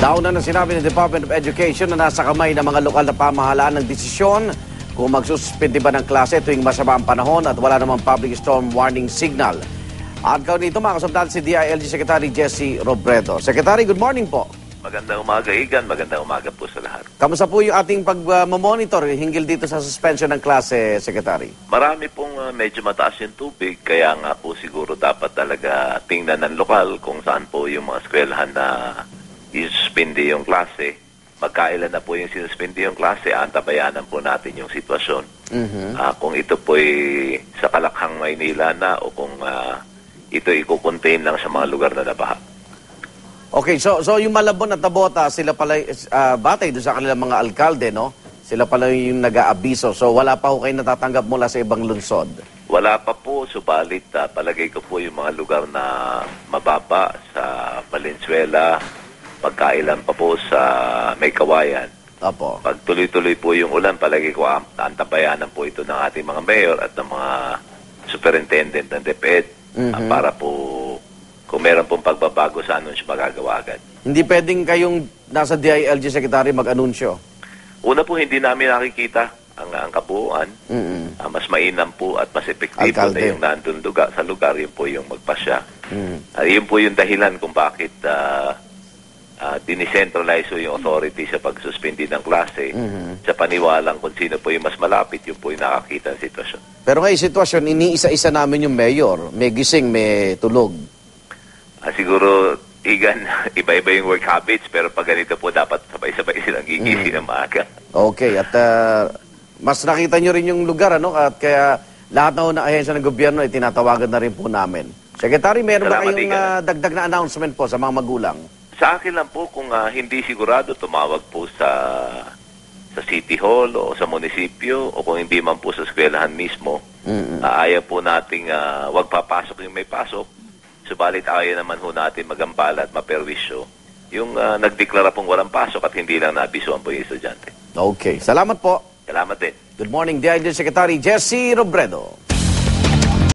Nauna na sinabi ng Department of Education na nasa kamay ng mga lokal na pamahalaan ng desisyon kung magsuspindi ba ng klase tuwing masama ang panahon at wala namang public storm warning signal. At kaunito mga kasabdal si DILG Secretary Jessie Robredo. Secretary, good morning po. Magandang umaga, Igan. Magandang umaga po sa lahat. Kamusta po yung ating pag-monitor hinggil dito sa suspension ng klase, Secretary? Marami pong medyo mataas yung tubig, kaya nga po siguro dapat talaga tingnan ng lokal kung saan po yung mga eskwelahan na isuspindi yung klase. Magkailan na po yung sinuspindi yung klase, antabayanan po natin yung sitwasyon. Kung ito po'y sa Kalakhang, Maynila na o kung ito i-contain lang sa mga lugar na nabaha. Okay, so yung Malabon at Tabota, sila pala, batay doon sa kanilang mga alkalde, no? Sila pala yung nag-aabiso. So wala pa ho kayo natatanggap mula sa ibang lungsod? Wala pa po, subalit palagay ko po yung mga lugar na mababa sa Valenzuela, pagkailan pa po sa May Kawayan. Opo. Pag tuloy-tuloy po yung ulan, palagi ko antabayanan po ito ng ating mga mayor at ng mga superintendent ng DepEd para po kung meron pong pagbabago sa anunsyo magagawa agad. Hindi pwedeng kayong nasa DILG Secretary mag-anunsyo? Una po, hindi namin nakikita ang kabuuan. Mas mainam po at mas epektibo na yung nandun sa lugar, yun po yung magpasya. Yun po yung dahilan kung bakit dinicentralize yung authority sa pagsuspindi ng klase sa paniwalang kung sino po yung mas malapit, yun po yung nakakita ng sitwasyon. Pero ngayon sitwasyon, iniisa-isa namin yung mayor. May gising, may tulog. Siguro, Igan, iba-iba yung work habits, pero pag ganito po, dapat sabay-sabay silang gigising ng maaga. Okay, at mas nakita nyo rin yung lugar, ano? At kaya lahat na ahensya ng gobyerno ay tinatawagan na rin po namin. Secretary, meron ba kayong dagdag na announcement po sa mga magulang? Sa akin lang po, kung hindi sigurado, tumawag po sa City Hall o sa munisipyo o kung hindi man po sa eskwelahan mismo. Ayaw po nating wag papasok yung may pasok. Subalit ayaw naman ho natin magambala at maperwisyo yung nagdeklara pong walang pasok at hindi lang nabisuan po yung estudyante. Okay. Salamat po. Salamat din. Good morning, DILG Secretary Jessie Robredo.